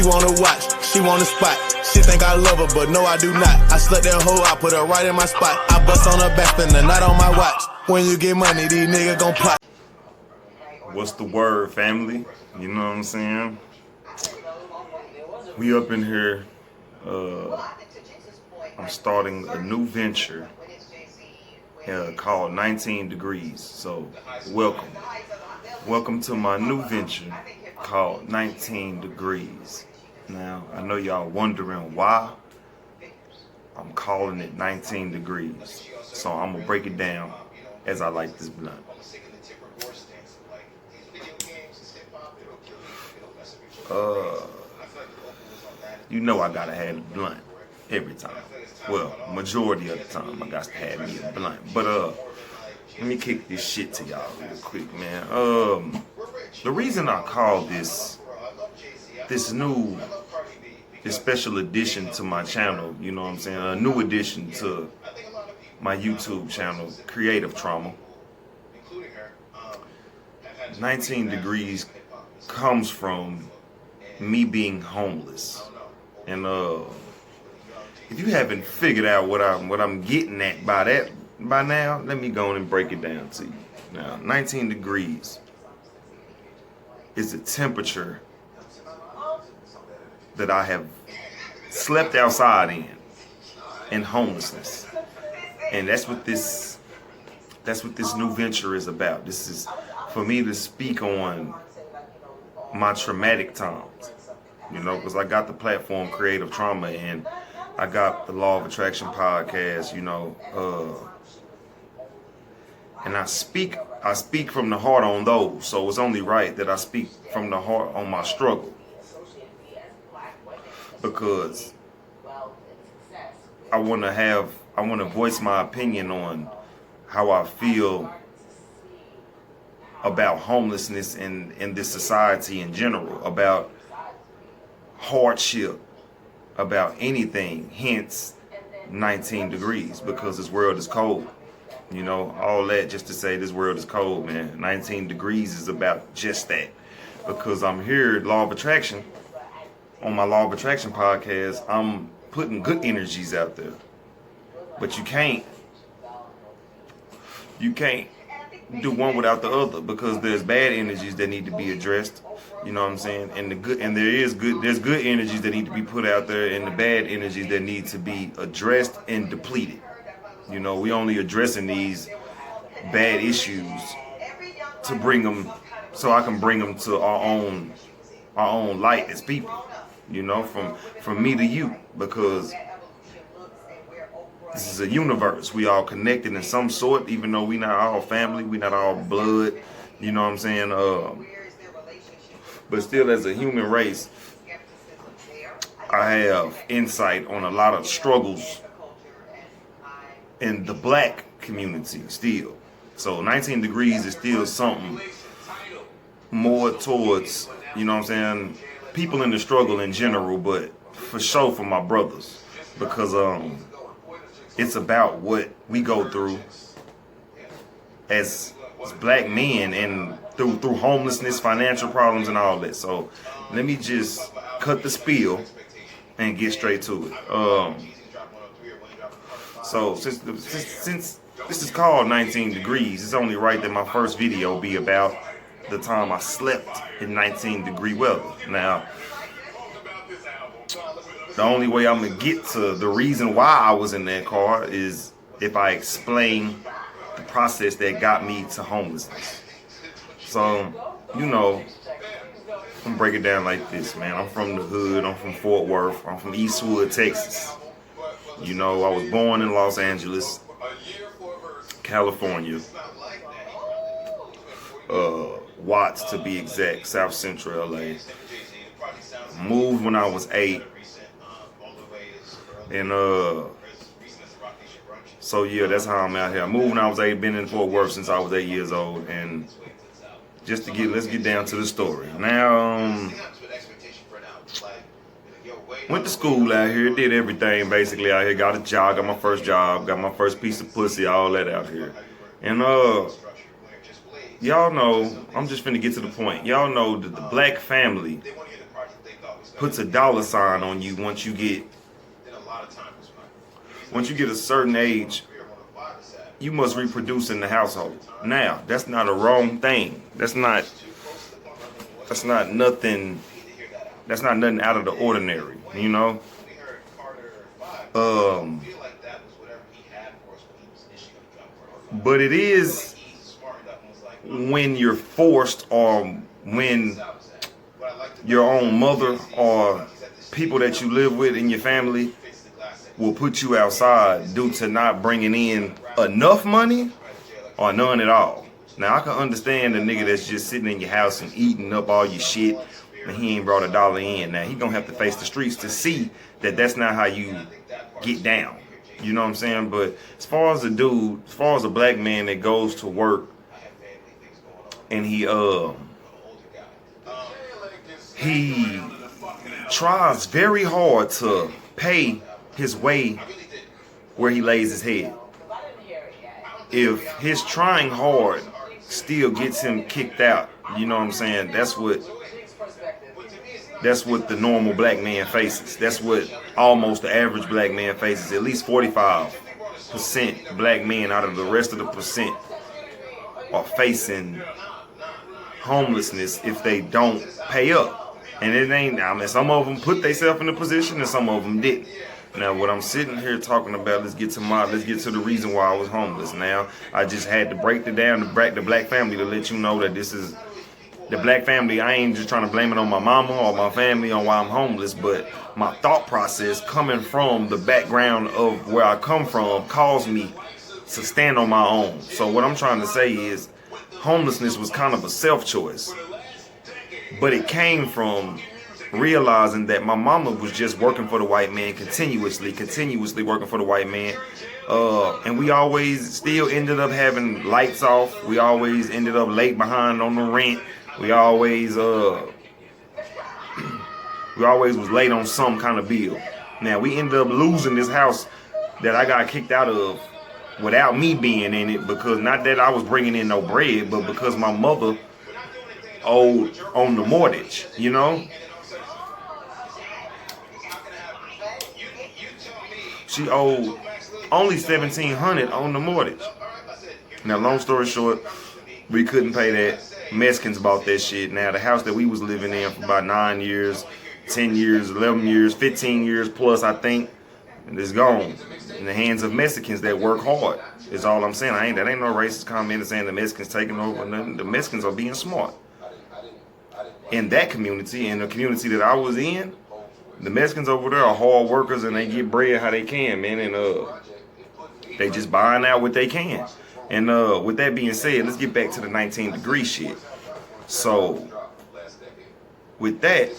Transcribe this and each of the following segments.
She wanna watch, she wanna spot. She think I love her, but no I do not. I slept that hoe, I put her right in my spot. I bust on her back, spend the night on my watch. When you get money, these niggas gon' plot. What's the word, family? You know what I'm saying? We up in here. I'm starting a new venture called 19 Degrees. So welcome to my new venture called 19 Degrees. Now, I know y'all wondering why I'm calling it 19 Degrees. So I'm gonna break it down as I like this blunt. You know I gotta have a blunt every time. Well, majority of the time I got to have me a blunt. But let me kick this shit to y'all real quick, man. The reason I call this special addition to my channel, you know what I'm saying? A new addition to my YouTube channel, CRE8TIVE TRAUMA. 19 Degrees comes from me being homeless. And if you haven't figured out what I'm getting at by now, let me go on and break it down to you. Now, 19 degrees is the temperature that I have slept outside in homelessness. And that's what this new venture is about. This is for me to speak on my traumatic times. You know, because I got the platform CRE8TIVE TRAUMA and I got the Law of Attraction podcast, you know, and I speak from the heart on those. So it's only right that I speak from the heart on my struggle, because I want to voice my opinion on how I feel about homelessness in this society in general, about hardship, about anything, hence 19 degrees, because this world is cold. You know, all that just to say this world is cold, man. 19 degrees is about just that, because I'm here at Law of Attraction, on my Law of Attraction podcast, I'm putting good energies out there. But you can't do one without the other, because there's bad energies that need to be addressed. You know what I'm saying? And there's good energies that need to be put out there, and the bad energies that need to be addressed and depleted. You know, we only addressing these bad issues to bring them, so I can bring them to our own light as people. You know, from me to you, because this is a universe. We all connected in some sort, even though we not all family, we not all blood. You know what I'm saying? But still, as a human race, I have insight on a lot of struggles in the black community still. So 19 degrees is still something more towards, you know what I'm saying, people in the struggle in general, but for sure for my brothers, because it's about what we go through as black men, and through homelessness, financial problems, and all that. So let me just cut the spiel and get straight to it. So since this is called 19 degrees, it's only right that my first video be about the time I slept in 19 degree weather. Now, the only way I'm gonna get to the reason why I was in that car is if I explain the process that got me to homelessness. So, you know, I'm gonna break it down like this, man. I'm from the hood, I'm from Fort Worth, I'm from Eastwood, Texas. You know, I was born in Los Angeles, California, Watts to be exact, South Central LA. Moved when I was 8. And so yeah, that's how I'm out here. I moved when I was 8, been in Fort Worth since I was 8 years old. And just to let's get down to the story. Now, went to school out here, did everything basically out here, got a job, got my first job, got my first piece of pussy, all that out here. And y'all know, I'm just finna get to the point. Y'all know that the black family puts a dollar sign on you once you get a certain age. You must reproduce in the household. Now, that's not a wrong thing. That's not nothing out of the ordinary, you know? But it is when you're forced, or when your own mother or people that you live with in your family will put you outside due to not bringing in enough money or none at all. Now, I can understand the nigga that's just sitting in your house and eating up all your shit and he ain't brought a dollar in. Now, he gonna have to face the streets to see that that's not how you get down. You know what I'm saying? But as far as a black man that goes to work and he tries very hard to pay his way where he lays his head. If his trying hard still gets him kicked out, you know what I'm saying? That's what the normal black man faces. That's what almost the average black man faces. At least 45% black men out of the rest of the percent are facing homelessness if they don't pay up. And it ain't, I mean, some of them put themselves in a position and some of them didn't. Now, what I'm sitting here talking about, let's get to the reason why I was homeless. Now, I just had to break it down to the black family to let you know that this is the black family. I ain't just trying to blame it on my mama or my family on why I'm homeless, but my thought process coming from the background of where I come from caused me to stand on my own. So what I'm trying to say is homelessness was kind of a self-choice, but it came from realizing that my mama was just working for the white man continuously working for the white man, and we always still ended up having lights off. We always ended up late behind on the rent. We always was late on some kind of bill. Now, we ended up losing this house that I got kicked out of without me being in it, because not that I was bringing in no bread, but because my mother owed on the mortgage, you know? She owed only $1,700 on the mortgage. Now, long story short, we couldn't pay that. Mexicans bought that shit. Now, the house that we was living in for about 9 years, 10 years, 11 years, 15 years plus, I think, and it's gone in the hands of Mexicans that work hard. Is all I'm saying. That ain't no racist comment saying the Mexicans taking over. Nothing. The Mexicans are being smart. In that community, in the community that I was in, the Mexicans over there are hard workers and they get bread how they can, man, and they just buying out what they can. And with that being said, let's get back to the 19-degree shit. So with that,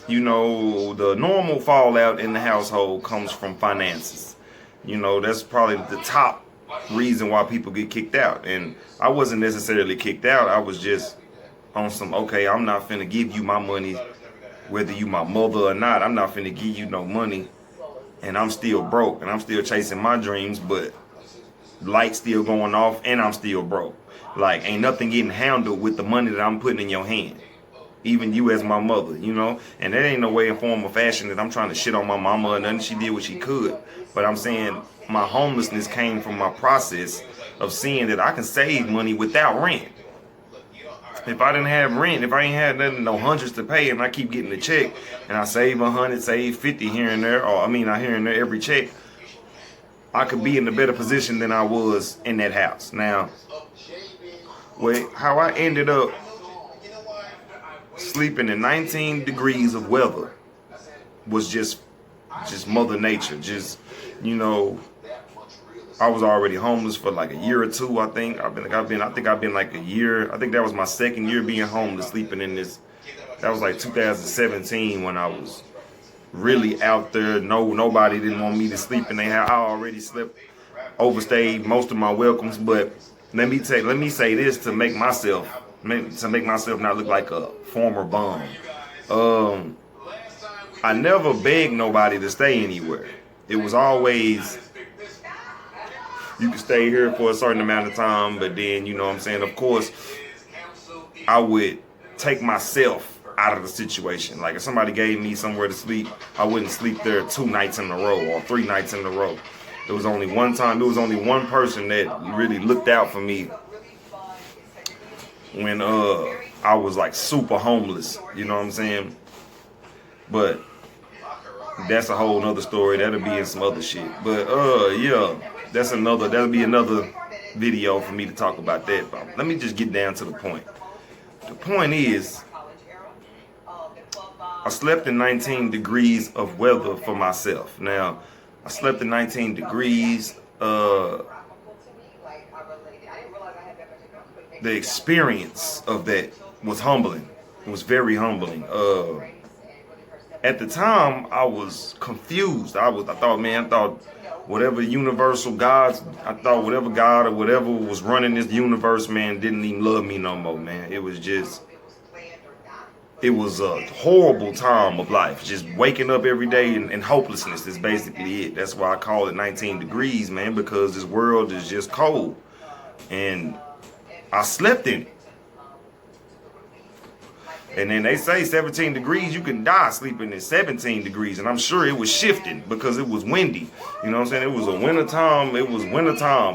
you know, the normal fallout in the household comes from finances. You know, that's probably the top reason why people get kicked out. And I wasn't necessarily kicked out. I was just on some, okay, I'm not finna give you my money, whether you my mother or not. I'm not finna give you no money, and I'm still broke, and I'm still chasing my dreams, but lights still going off, and I'm still broke. Like, ain't nothing getting handled with the money that I'm putting in your hand. Even you as my mother, you know? And that ain't no way in form or fashion that I'm trying to shit on my mama or nothing. She did what she could. But I'm saying my homelessness came from my process of seeing that I can save money without rent. If I didn't have rent, if I ain't had nothing, no hundreds to pay, and I keep getting the check, and I save 100, save 50 here and there, or here and there every check, I could be in a better position than I was in that house. Now, how I ended up sleeping in 19 degrees of weather was just Mother Nature. Just, you know, I was already homeless for like a year or two, I think. I think I've been like a year. I think that was my second year being homeless, sleeping in this. That was like 2017 when I was really out there. Nobody didn't want me to sleep in their house. I already slept, overstayed most of my welcomes. But let me say this to make myself not look like a former bum. I never begged nobody to stay anywhere. It was always, you can stay here for a certain amount of time, but then, you know what I'm saying, of course, I would take myself out of the situation. Like if somebody gave me somewhere to sleep, I wouldn't sleep there 2 nights in a row or 3 nights in a row. There was only one time, there was only one person that really looked out for me when I was like super homeless, you know what I'm saying? But that's a whole nother story. That'll be in some other shit. But yeah, that'll be another video for me to talk about that. But let me just get down to the point. The point is, I slept in 19 degrees of weather for myself. Now, I slept in 19 degrees. The experience of that was humbling. It was very humbling. At the time, I was confused. I thought whatever universal gods, whatever God or whatever was running this universe, man, didn't even love me no more, man. It was a horrible time of life. Just waking up every day and hopelessness is basically it. That's why I call it 19 degrees, man, because this world is just cold. And I slept in it. And then they say 17 degrees, you can die sleeping in 17 degrees. And I'm sure it was shifting because it was windy. You know what I'm saying? It was winter time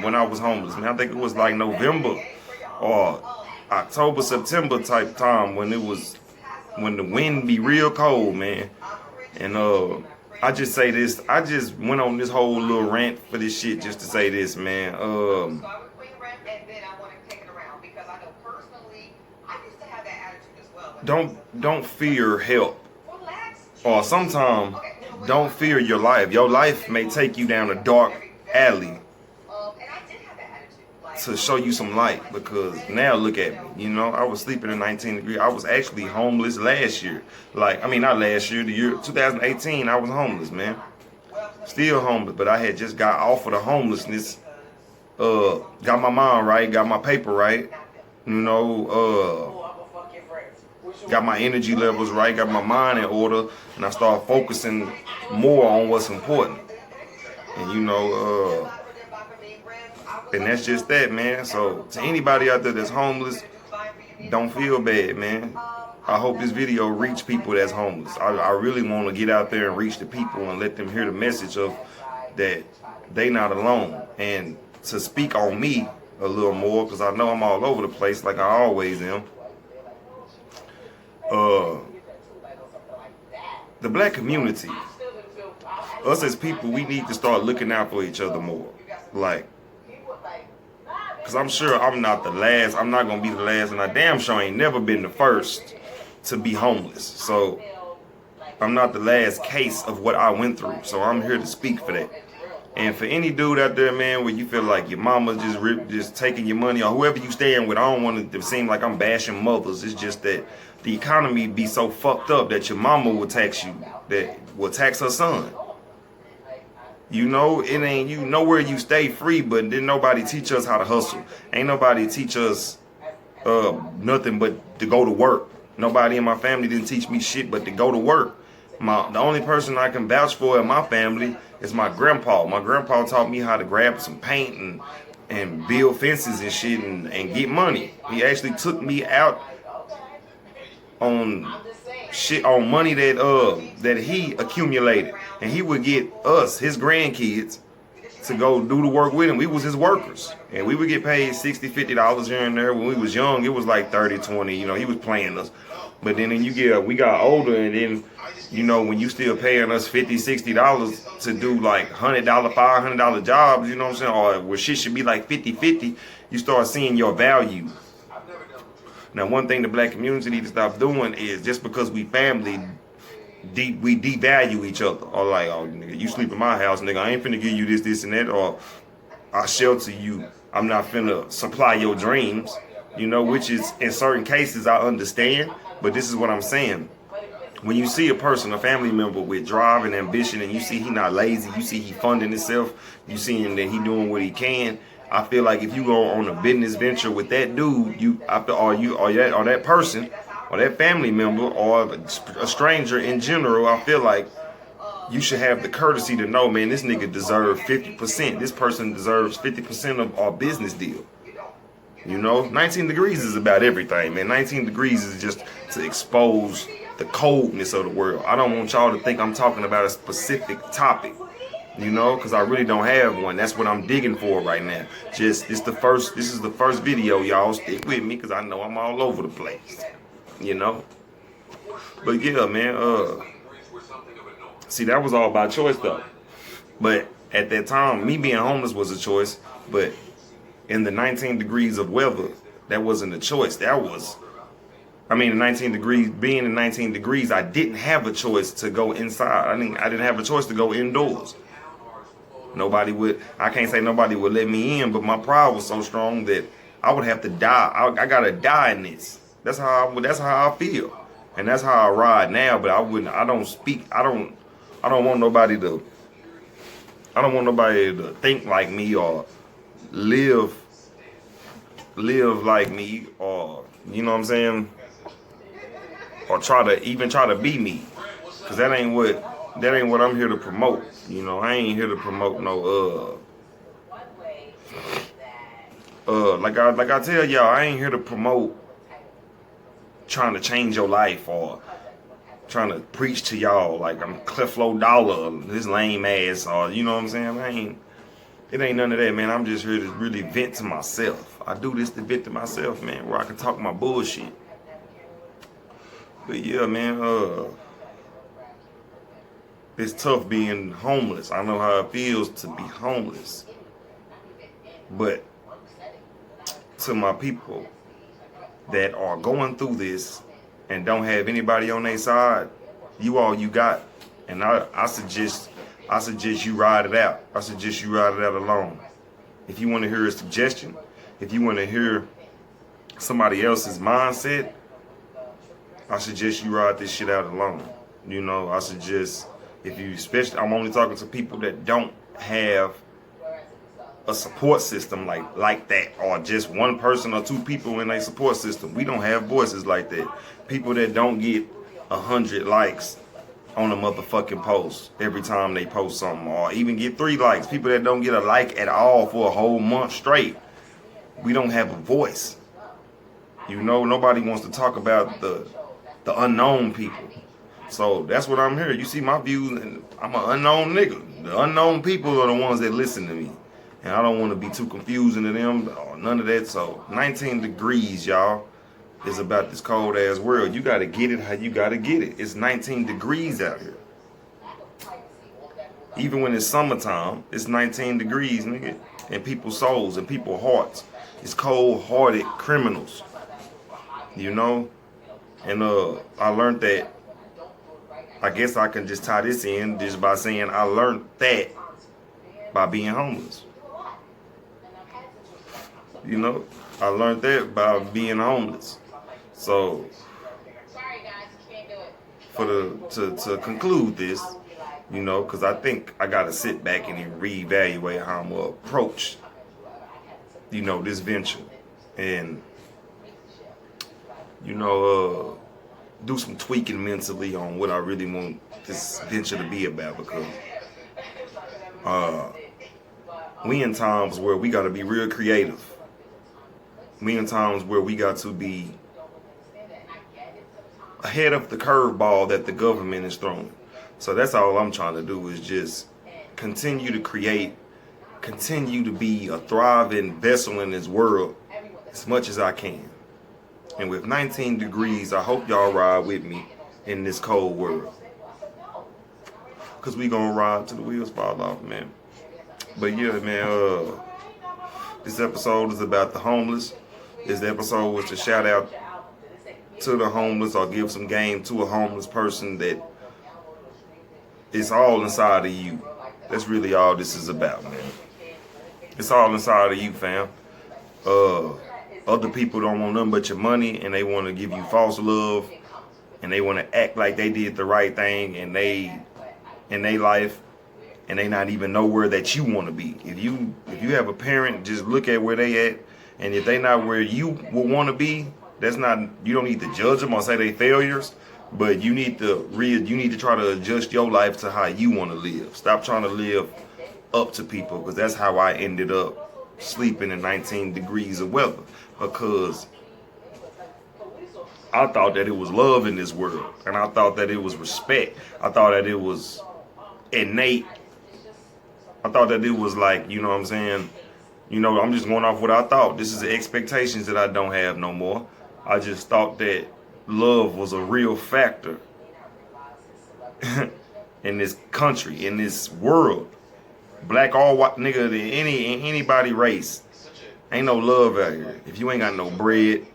when I was homeless, man. I think it was like November or October, September type time when the wind be real cold, man. And I just say this, I just went on this whole little rant for this shit just to say this, man. Don't fear help. Or sometimes don't fear your life. Your life may take you down a dark alley to show you some light, because now look at me, you know, I was sleeping in 19 degrees. I was actually homeless last year. Like, I mean, not last year, the year 2018, I was homeless, man. Still homeless, but I had just got off of the homelessness, got my mind right, got my paper right, you know, got my energy levels right, got my mind in order, and I started focusing more on what's important. And you know, and that's just that, man. So to anybody out there that's homeless, don't feel bad, man. I hope this video reach people that's homeless. I really want to get out there and reach the people and let them hear the message of that they not alone. And to speak on me a little more, because I know I'm all over the place like I always am. The black community, us as people, we need to start looking out for each other more. Like, because I'm sure I'm not the last, I'm not going to be the last, and I damn sure ain't never been the first to be homeless. So I'm not the last case of what I went through. So I'm here to speak for that. And for any dude out there, man, where you feel like your mama just taking your money, or whoever you staying with, I don't want it to seem like I'm bashing mothers. It's just that the economy be so fucked up that your mama will tax you, that will tax her son. You know, it ain't, you know where you stay free, but didn't nobody teach us how to hustle. Ain't nobody teach us nothing but to go to work. Nobody in my family didn't teach me shit but to go to work. The only person I can vouch for in my family is my grandpa. My grandpa taught me how to grab some paint and build fences and shit and get money. He actually took me out on shit, on money that he accumulated, and he would get us, his grandkids, to go do the work with him. We was his workers, and we would get paid $60, $50 here and there. When we was young, it was like 30, 20. You know, he was playing us. But then we got older, and then, you know, when you still paying us $50, $60 to do like $100, $500 jobs, you know what I'm saying, or where shit should be like 50-50, you start seeing your value. Now, one thing the black community need to stop doing is, just because we family, we devalue each other. Or like, oh, nigga, you sleep in my house, nigga, I ain't finna give you this, this, and that. Or I shelter you, I'm not finna supply your dreams. You know, which is, in certain cases, I understand. But this is what I'm saying. When you see a person, a family member with drive and ambition, and you see he not lazy, you see he funding himself, you see him that he doing what he can, I feel like if you go on a business venture with that dude, or that person, or that family member, or a stranger in general, I feel like you should have the courtesy to know, man, this nigga deserves 50%. This person deserves 50% of our business deal. You know, 19 degrees is about everything, man. 19 degrees is just to expose the coldness of the world. I don't want y'all to think I'm talking about a specific topic, you know, because I really don't have one. That's what I'm digging for right now. This is the first video, y'all. Stick with me because I know I'm all over the place, you know. But yeah, man, see, that was all by choice though. But at that time, me being homeless was a choice, but in the 19 degrees of weather, that wasn't a choice. That was, I mean, the 19 degrees, being in 19 degrees, I didn't have a choice to go inside. I didn't have a choice to go indoors. I can't say nobody would let me in, but my pride was so strong that I would have to die. I gotta die in this. That's how I feel. And that's how I ride now, but I don't want nobody to think like me or live like me, or you know what I'm saying, or try to be me, because that ain't what I'm here to promote. You know, I ain't here to promote no like I tell y'all, I ain't here to promote trying to change your life or trying to preach to y'all like I'm Clifflo Dollar, this lame ass, or you know what I'm saying. It ain't none of that, man. I'm just here to really vent to myself. I do this to vent to myself, man, where I can talk my bullshit. But yeah, man, it's tough being homeless. I know how it feels to be homeless. But to my people that are going through this and don't have anybody on their side, you all you got. And I suggest you ride it out. I suggest you ride it out alone. If you want to hear a suggestion, if you want to hear somebody else's mindset, I suggest you ride this shit out alone. You know, I suggest, especially, I'm only talking to people that don't have a support system like that, or just one person or two people in a support system. We don't have voices like that. People that don't get 100 likes on a motherfucking post every time they post something, or even get 3 likes. People that don't get a like at all for a whole month straight. We don't have a voice. You know, nobody wants to talk about the unknown people. So that's what I'm here. You see my views, and I'm an unknown nigga. The unknown people are the ones that listen to me. And I don't want to be too confusing to them or none of that. So 19 degrees, y'all. It's about this cold ass world. You gotta get it how you gotta get it. It's 19 degrees out here. Even when it's summertime, it's 19 degrees, nigga. And people's souls and people's hearts. It's cold-hearted criminals. You know? And I learned that. I guess I can just tie this in just by saying I learned that by being homeless. You know? I learned that by being homeless. So, to conclude this, you know, because I think I got to sit back and reevaluate how I'm going to approach, you know, this venture. And, you know, do some tweaking mentally on what I really want this venture to be about, because we in times where we got to be real creative. We in times where we got to be ahead of the curveball that the government is throwing. So that's all I'm trying to do, is just continue to create, continue to be a thriving vessel in this world as much as I can. And with 19 degrees, I hope y'all ride with me in this cold world, because we gonna ride till the wheels fall off, man. But yeah, man, this episode is about the homeless. This episode was to shout out to the homeless, or give some game to a homeless person that it's all inside of you. That's really all this is about, man. It's all inside of you, fam. Other people don't want nothing but your money, and they want to give you false love, and they want to act like they did the right thing in they life, and they not even know where that you want to be. If you have a parent, just look at where they at, and if they not where you would want to be, you don't need to judge them or say they failures, but you need to try to adjust your life to how you want to live. Stop trying to live up to people, because that's how I ended up sleeping in 19 degrees of weather, because I thought that it was love in this world, and I thought that it was respect. I thought that it was innate. I thought that it was like, you know what I'm saying? You know, I'm just going off what I thought. This is the expectations that I don't have no more. I just thought that love was a real factor in this country, in this world. Black, all white, nigga, anybody race. Ain't no love out here. If you ain't got no bread,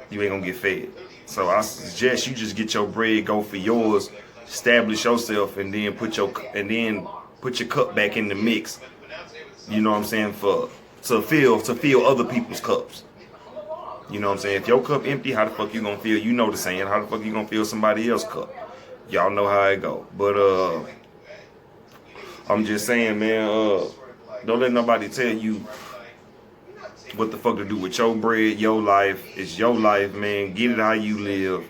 you ain't gonna get fed. So I suggest you just get your bread, go for yours, establish yourself, and then put your cup back in the mix. You know what I'm saying? To fill other people's cups. You know what I'm saying? If your cup empty, how the fuck you gonna feel? You know the saying. How the fuck you gonna fill somebody else's cup? Y'all know how it go. But I'm just saying, man. Don't let nobody tell you what the fuck to do with your bread, your life. It's your life, man. Get it how you live.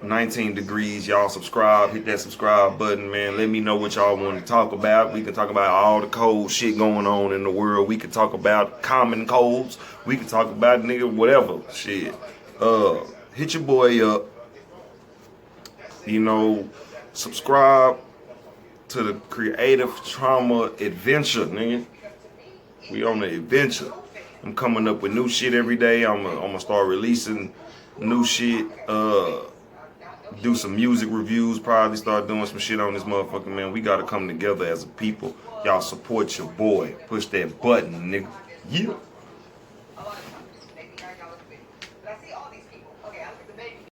19 degrees. Y'all subscribe. Hit that subscribe button, man. Let me know what y'all want to talk about. We can talk about all the cold shit going on in the world. We can talk about common colds. We can talk about, nigga, whatever shit. Hit your boy up. You know, subscribe to the Creative Trauma Adventure, nigga. We on the adventure. I'm coming up with new shit every day. I'm gonna start releasing new shit. Do some music reviews. Probably start doing some shit on this motherfucker, man. We gotta come together as a people. Y'all support your boy. Push that button, nigga. Yeah.